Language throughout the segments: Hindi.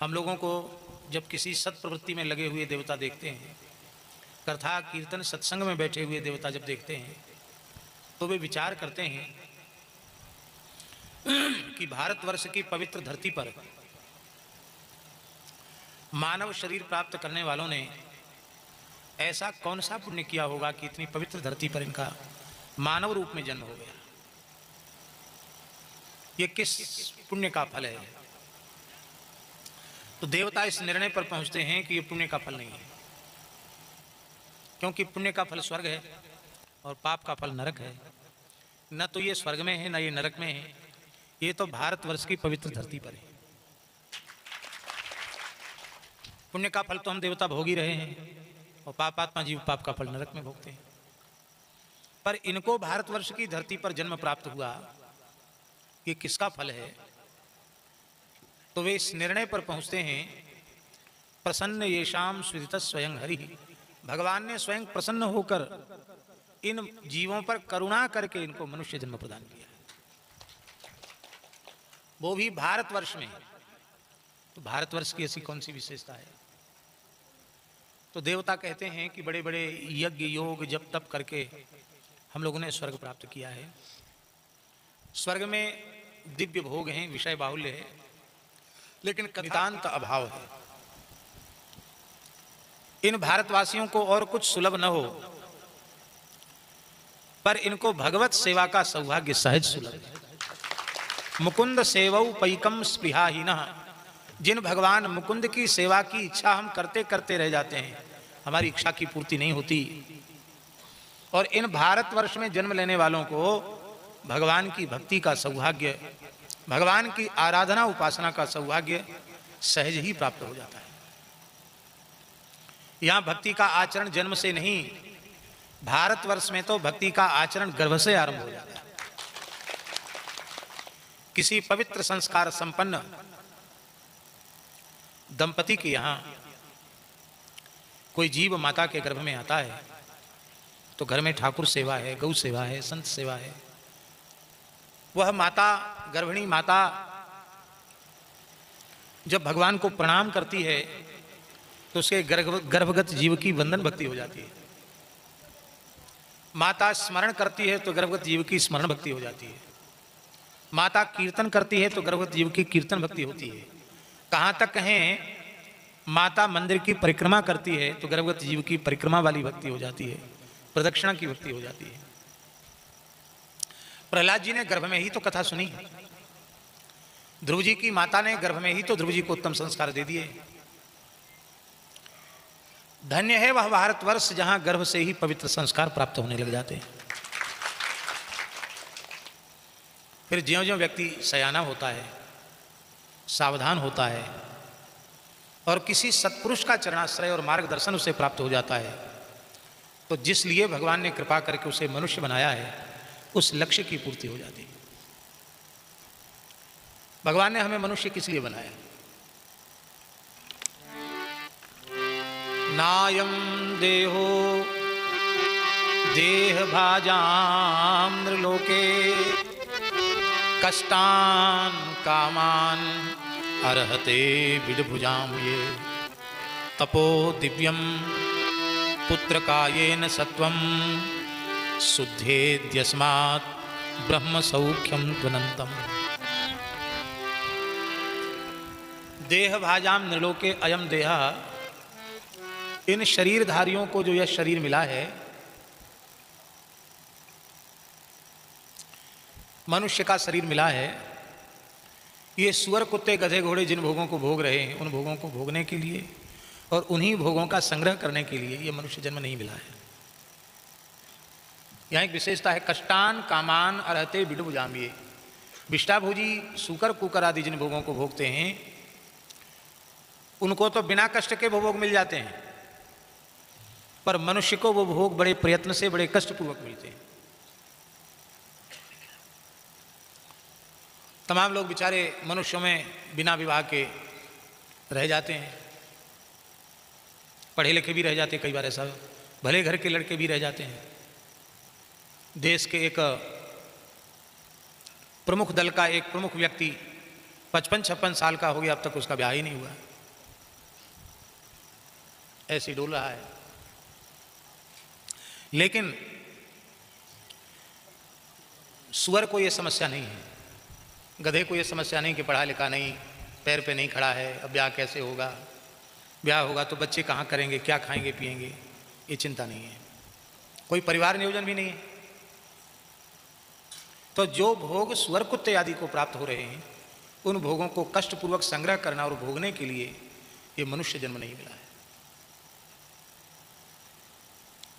हम लोगों को जब किसी सत्प्रवृत्ति में लगे हुए देवता देखते हैं, कथा कीर्तन सत्संग में बैठे हुए देवता जब देखते हैं, तो वे विचार करते हैं कि भारतवर्ष की पवित्र धरती पर मानव शरीर प्राप्त करने वालों ने ऐसा कौन सा पुण्य किया होगा कि इतनी पवित्र धरती पर इनका मानव रूप में जन्म हो गया। ये किस पुण्य का फल है। तो देवता इस निर्णय पर पहुंचते हैं कि ये पुण्य का फल नहीं है, क्योंकि पुण्य का फल स्वर्ग है और पाप का फल नरक है। न तो ये स्वर्ग में है, न ये नरक में है, ये तो भारतवर्ष की पवित्र धरती पर है। पुण्य का फल तो हम देवता भोग ही रहे हैं और पापात्मा जीव पाप का फल नरक में भोगते हैं। पर इनको भारतवर्ष की धरती पर जन्म प्राप्त हुआ, ये किसका फल है। तो वे इस निर्णय पर पहुंचते हैं, प्रसन्न येषाम स्विदित स्वयं हरि, भगवान ने स्वयं प्रसन्न होकर इन जीवों पर करुणा करके इनको मनुष्य जन्म प्रदान किया, वो भी भारतवर्ष में। तो भारतवर्ष की ऐसी कौन सी विशेषता है। तो देवता कहते हैं कि बड़े बड़े यज्ञ योग जप तप करके हम लोगों ने स्वर्ग प्राप्त किया है। स्वर्ग में दिव्य भोग हैं, विषय बाहुल्य है, लेकिन नितांत अभाव है। इन भारतवासियों को और कुछ सुलभ न हो, पर इनको भगवत सेवा का सौभाग्य सहज सुलभ है। मुकुंद सेवौ पैकम स्पृहाहीनः, जिन भगवान मुकुंद की सेवा की इच्छा हम करते करते रह जाते हैं, हमारी इच्छा की पूर्ति नहीं होती। और इन भारतवर्ष में जन्म लेने वालों को भगवान की भक्ति का सौभाग्य, भगवान की आराधना उपासना का सौभाग्य सहज ही प्राप्त हो जाता है। यहां भक्ति का आचरण जन्म से नहीं, भारतवर्ष में तो भक्ति का आचरण गर्भ से आरंभ हो जाता है। किसी पवित्र संस्कार संपन्न दंपति के यहां कोई जीव माता के गर्भ में आता है, तो घर में ठाकुर सेवा है, गौ सेवा है, संत सेवा है। वह माता, गर्भिणी माता जब भगवान को प्रणाम करती है, तो उसके गर्भगत जीव की वंदन भक्ति हो जाती है। माता स्मरण करती है तो गर्भगत जीव की स्मरण भक्ति हो जाती है। माता कीर्तन करती है तो गर्भगत जीव की कीर्तन भक्ति होती है। कहाँ तक कहें, माता मंदिर की परिक्रमा करती है तो गर्भगत जीव की परिक्रमा वाली भक्ति हो जाती है, प्रदक्षिणा की भक्ति हो जाती है। प्रहलाद जी ने गर्भ में ही तो कथा सुनी, ध्रुव जी की माता ने गर्भ में ही तो ध्रुव जी को उत्तम संस्कार दे दिए। धन्य है वह भारतवर्ष जहां गर्भ से ही पवित्र संस्कार प्राप्त होने लग जाते हैं। फिर ज्यों ज्यों व्यक्ति सयाना होता है, सावधान होता है और किसी सत्पुरुष का चरणाश्रय और मार्गदर्शन उसे प्राप्त हो जाता है, तो जिस लिए भगवान ने कृपा करके उसे मनुष्य बनाया है, उस लक्ष्य की पूर्ति हो जाती है। भगवान ने हमें मनुष्य किस लिए बनाया। नायं देहो देह भाजाम नृलोके, कष्टान कामान अर्हते विडभुजाम ये, तपो दिव्यम पुत्र कायेन सत्वम, शुद्धेद्यस्मात् ब्रह्म सौख्यम त्वनंतम। देह भाजाम नृलोके अयम देह, इन शरीरधारियों को जो यह शरीर मिला है, मनुष्य का शरीर मिला है, ये सुअर कुत्ते गधे घोड़े जिन भोगों को भोग रहे हैं, उन भोगों को भोगने के लिए और उन्हीं भोगों का संग्रह करने के लिए ये मनुष्य जन्म नहीं मिला है। यहाँ एक विशेषता है, कष्टान कामान अर्हते विडभुजामिये। विष्टाभोजी सूकर कुकर आदि जिन भोगों को भोगते हैं, उनको तो बिना कष्ट के वो भोग मिल जाते हैं, पर मनुष्य को वो भोग बड़े प्रयत्न से, बड़े कष्टपूर्वक मिलते हैं। तमाम लोग बेचारे मनुष्यों में बिना विवाह के रह जाते हैं, पढ़े लिखे भी रह जाते हैं, कई बार ऐसा भले घर के लड़के भी रह जाते हैं। देश के एक प्रमुख दल का एक प्रमुख व्यक्ति 55-56 साल का हो गया, अब तक उसका ब्याह ही नहीं हुआ। ऐसे डोल रहा है। लेकिन सुअर को यह समस्या नहीं है, गधे को यह समस्या नहीं कि पढ़ा लिखा नहीं, पैर पे नहीं खड़ा है, अब ब्याह कैसे होगा, ब्याह होगा तो बच्चे कहाँ करेंगे, क्या खाएंगे पिएंगे, ये चिंता नहीं है, कोई परिवार नियोजन भी नहीं है। तो जो भोग सुअर कुत्ते आदि को प्राप्त हो रहे हैं, उन भोगों को कष्टपूर्वक संग्रह करना और भोगने के लिए ये मनुष्य जन्म नहीं मिला है।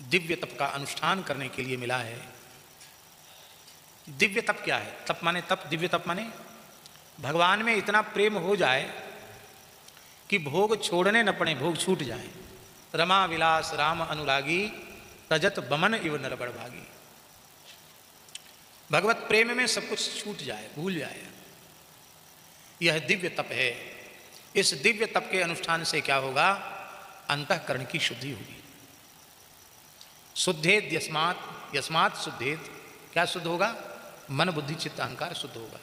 दिव्य तप का अनुष्ठान करने के लिए मिला है। दिव्य तप क्या है? तप माने तप, दिव्य तप माने भगवान में इतना प्रेम हो जाए कि भोग छोड़ने न पड़े, भोग छूट जाए। रमा विलास राम अनुरागी, तजत बमन इव नरबड़ भागी। भगवत प्रेम में सब कुछ छूट जाए, भूल जाए, यह दिव्य तप है। इस दिव्य तप के अनुष्ठान से क्या होगा? अंतःकरण की शुद्धि होगी। शुद्धेद यस्मात्, यस्मात् शुद्धेद, क्या शुद्ध होगा? मन बुद्धि चित्त अहंकार शुद्ध होगा।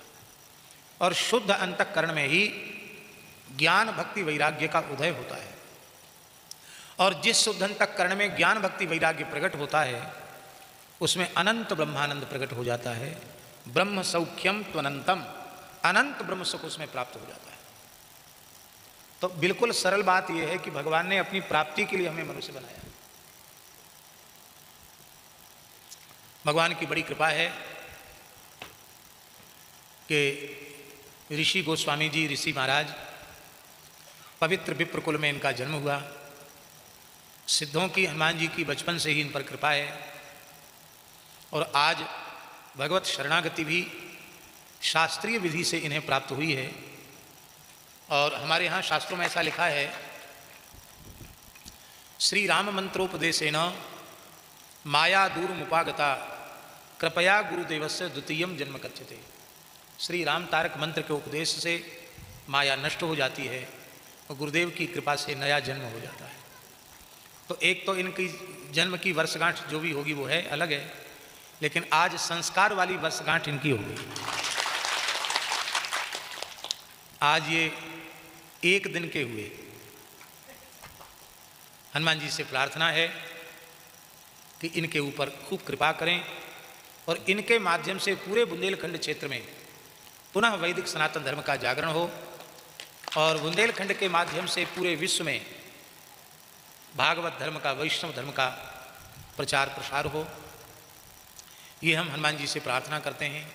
और शुद्ध अंतःकरण में ही ज्ञान भक्ति वैराग्य का उदय होता है। और जिस शुद्ध अंतःकरण में ज्ञान भक्ति वैराग्य प्रकट होता है, उसमें अनंत ब्रह्मानंद प्रकट हो जाता है। ब्रह्म सौख्यम त्वनंतम, अनंत ब्रह्म सुख उसमें प्राप्त हो जाता है। तो बिल्कुल सरल बात यह है कि भगवान ने अपनी प्राप्ति के लिए हमें मनुष्य बनाया। भगवान की बड़ी कृपा है कि ऋषि गोस्वामी जी, ऋषि महाराज, पवित्र विप्रकुल में इनका जन्म हुआ। सिद्धों की, हनुमान जी की बचपन से ही इन पर कृपा है। और आज भगवत शरणागति भी शास्त्रीय विधि से इन्हें प्राप्त हुई है। और हमारे यहाँ शास्त्रों में ऐसा लिखा है, श्री राम मंत्रोपदेशेन माया दूर मुपागता कृपया गुरुदेवस्य द्वितीयम जन्म कथ्यते। श्री राम तारक मंत्र के उपदेश से माया नष्ट हो जाती है और गुरुदेव की कृपा से नया जन्म हो जाता है। तो एक तो इनकी जन्म की वर्षगांठ जो भी होगी वो है, अलग है, लेकिन आज संस्कार वाली वर्षगांठ इनकी हो गई। आज ये एक दिन के हुए। हनुमान जी से प्रार्थना है कि इनके ऊपर खूब कृपा करें और इनके माध्यम से पूरे बुंदेलखंड क्षेत्र में पुनः वैदिक सनातन धर्म का जागरण हो और बुंदेलखंड के माध्यम से पूरे विश्व में भागवत धर्म का, वैष्णव धर्म का प्रचार प्रसार हो। ये हम हनुमान जी से प्रार्थना करते हैं।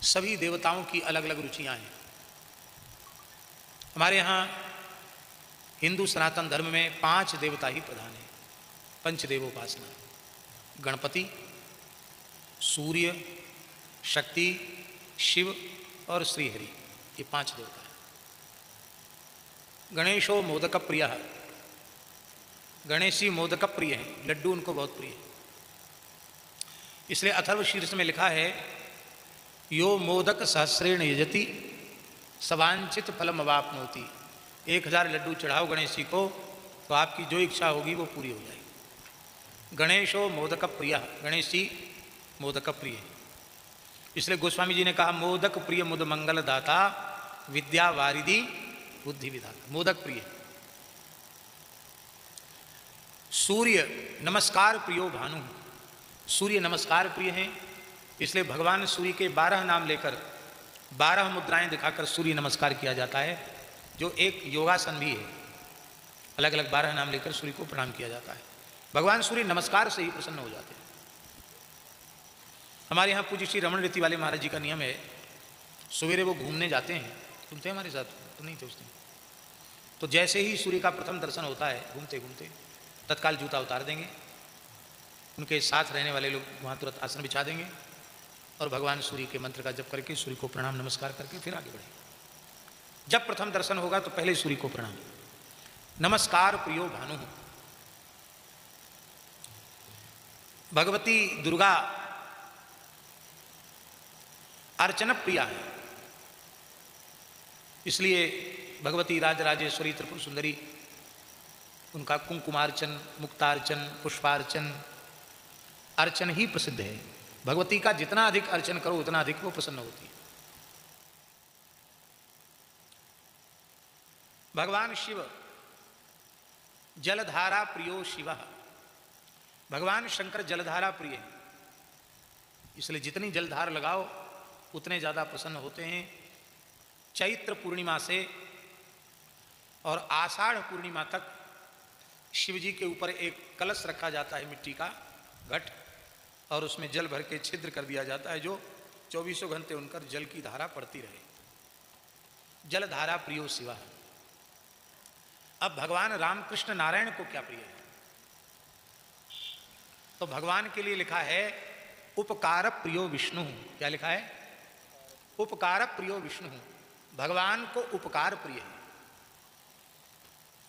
सभी देवताओं की अलग अलग रुचियां हैं। हमारे यहाँ हिंदू सनातन धर्म में 5 देवता ही प्रधान हैं। पंचदेवोपासना, गणपति, सूर्य, शक्ति, शिव और श्रीहरि, ये 5 देवता हैं। गणेशो मोदक प्रिय, गणेश जी मोदक प्रिय हैं, लड्डू उनको बहुत प्रिय है। इसलिए अथर्व शीर्ष में लिखा है, यो मोदक सहस्रेण यजति सवांचित फलम अवाप्नोति। 1000 लड्डू चढ़ाओ गणेश जी को तो आपकी जो इच्छा होगी वो पूरी हो जाएगी। गणेशो मोदक प्रिय, गणेश जी मोदक प्रिय। इसलिए गोस्वामी जी ने कहा, मोदक प्रिय मुद मंगल दाता विद्या वारिधि बुद्धि विधाता। मोदक प्रिय। सूर्य नमस्कार प्रियो भानु, सूर्य नमस्कार प्रिय हैं। इसलिए भगवान सूर्य के 12 नाम लेकर 12 मुद्राएं दिखाकर सूर्य नमस्कार किया जाता है, जो एक योगासन भी है। अलग अलग 12 नाम लेकर सूर्य को प्रणाम किया जाता है। भगवान सूर्य नमस्कार से ही प्रसन्न हो जाते हैं। हमारे यहाँ पूज्य श्री रमण रीति वाले महाराज जी का नियम है, सवेरे वो घूमने जाते हैं। तुम थे हमारे साथ? तो नहीं थे उस दिन। तो जैसे ही सूर्य का प्रथम दर्शन होता है, घूमते घूमते तत्काल जूता उतार देंगे, उनके साथ रहने वाले लोग वहाँ तुरंत आसन बिछा देंगे और भगवान सूर्य के मंत्र का जप करके सूर्य को प्रणाम नमस्कार करके फिर आगे बढ़ेंगे। जब प्रथम दर्शन होगा तो पहले सूर्य को प्रणाम। नमस्कार प्रियो भानु। भगवती दुर्गा अर्चन प्रिया है, इसलिए भगवती राजराजेश्वरी त्रिपुर सुंदरी, उनका कुंकुमार्चन, मुक्तार्चन, पुष्पार्चन, अर्चन ही प्रसिद्ध है। भगवती का जितना अधिक अर्चन करो उतना अधिक वो प्रसन्न होती है। भगवान शिव जलधारा प्रियो शिव। भगवान शंकर जलधारा प्रिय है, इसलिए जितनी जलधार लगाओ उतने ज़्यादा प्रसन्न होते हैं। चैत्र पूर्णिमा से और आषाढ़ पूर्णिमा तक शिव जी के ऊपर एक कलश रखा जाता है, मिट्टी का घट, और उसमें जल भर के छिद्र कर दिया जाता है, जो 24 घंटे उनकर जल की धारा पड़ती रहे। जलधारा प्रियो शिवा। अब भगवान रामकृष्ण नारायण को क्या प्रिय है? तो भगवान के लिए लिखा है उपकार प्रियो विष्णु। क्या लिखा है? उपकार प्रियो विष्णु। भगवान को उपकार प्रिय है।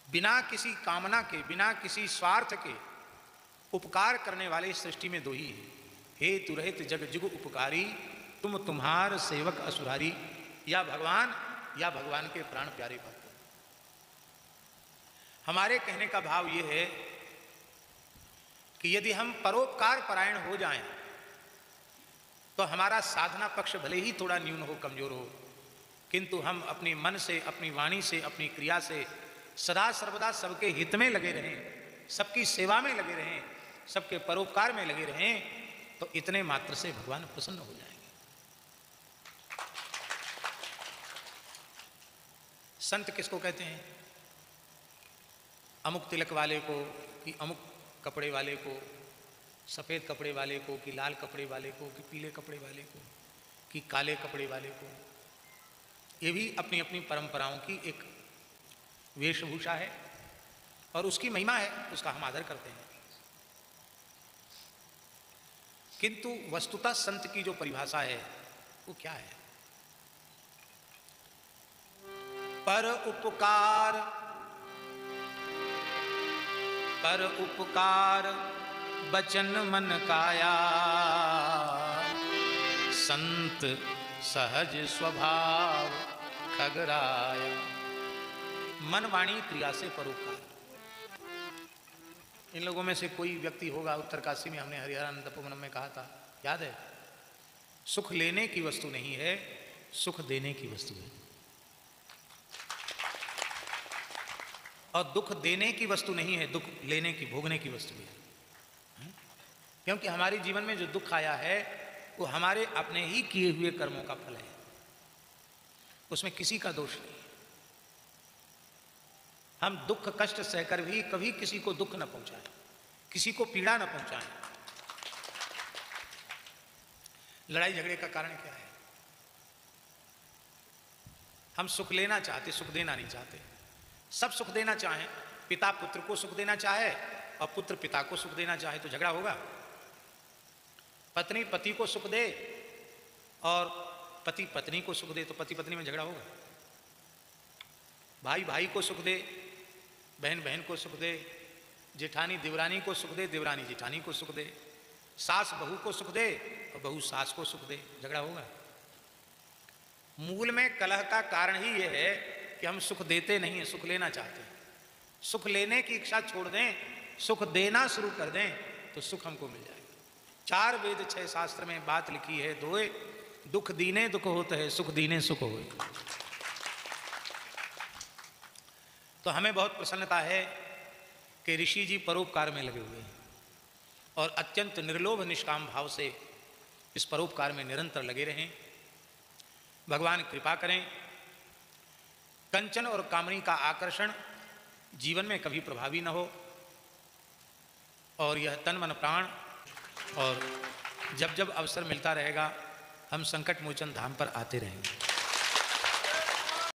बिना किसी कामना के, बिना किसी स्वार्थ के उपकार करने वाले सृष्टि में दो ही है। हे तुरहित जग जुग उपकारी, तुम तुम्हार सेवक असुरारी। या भगवान या भगवान के प्राण प्यारे भक्त। हमारे कहने का भाव यह है कि यदि हम परोपकार परायण हो जाएं तो हमारा साधना पक्ष भले ही थोड़ा न्यून हो, कमजोर हो, किंतु हम अपने मन से, अपनी वाणी से, अपनी क्रिया से सदा सर्वदा सबके हित में लगे रहें, सबकी सेवा में लगे रहें, सबके परोपकार में लगे रहें, तो इतने मात्र से भगवान प्रसन्न हो जाएंगे। संत किसको कहते हैं? अमुक तिलक वाले को, कि अमुक कपड़े वाले को, सफ़ेद कपड़े वाले को, कि लाल कपड़े वाले को, कि पीले कपड़े वाले को, कि काले कपड़े वाले को। ये भी अपनी अपनी परंपराओं की एक वेशभूषा है और उसकी महिमा है, उसका हम आदर करते हैं। किंतु वस्तुतः संत की जो परिभाषा है वो क्या है? पर उपकार बचन मन काया, संत सहज स्वभाव खगराया। मन वाणी क्रिया से परोपकार। इन लोगों में से कोई व्यक्ति होगा, उत्तरकाशी में हमने हरिहरानंदपुरम में कहा था, याद है? सुख लेने की वस्तु नहीं है, सुख देने की वस्तु है। और दुख देने की वस्तु नहीं है, दुख लेने की, भोगने की वस्तु है। क्योंकि हमारे जीवन में जो दुख आया है वो हमारे अपने ही किए हुए कर्मों का फल है, उसमें किसी का दोष नहीं। हम दुख कष्ट सहकर भी कभी किसी को दुख न पहुंचाएं, किसी को पीड़ा न पहुंचाएं। लड़ाई झगड़े का कारण क्या है? हम सुख लेना चाहते, सुख देना नहीं चाहते। सब सुख देना चाहें, पिता पुत्र को सुख देना चाहे और पुत्र पिता को सुख देना चाहे तो झगड़ा होगा। पत्नी पति को सुख दे और पति पत्नी को सुख दे तो पति पत्नी में झगड़ा होगा। भाई भाई को सुख दे, बहन बहन को सुख दे, जेठानी देवरानी को सुख दे, देवरानी जेठानी को सुख दे, सास बहू को सुख दे और बहू सास को सुख दे, झगड़ा होगा। मूल में कलह का कारण ही यह है कि हम सुख देते नहीं हैं, सुख लेना चाहते हैं। सुख लेने की इच्छा छोड़ दें, सुख देना शुरू कर दें तो सुख हमको मिल जाएगा। 4 वेद 6 शास्त्र में बात लिखी है, दोए दुख दीने दुख होता है, सुख दीने सुख होए। तो हमें बहुत प्रसन्नता है कि ऋषि जी परोपकार में लगे हुए हैं और अत्यंत निर्लोभ निष्काम भाव से इस परोपकार में निरंतर लगे रहें। भगवान कृपा करें, कंचन और कामनी का आकर्षण जीवन में कभी प्रभावी न हो और यह तन मन प्राण, और जब जब अवसर मिलता रहेगा हम संकट मोचन धाम पर आते रहेंगे।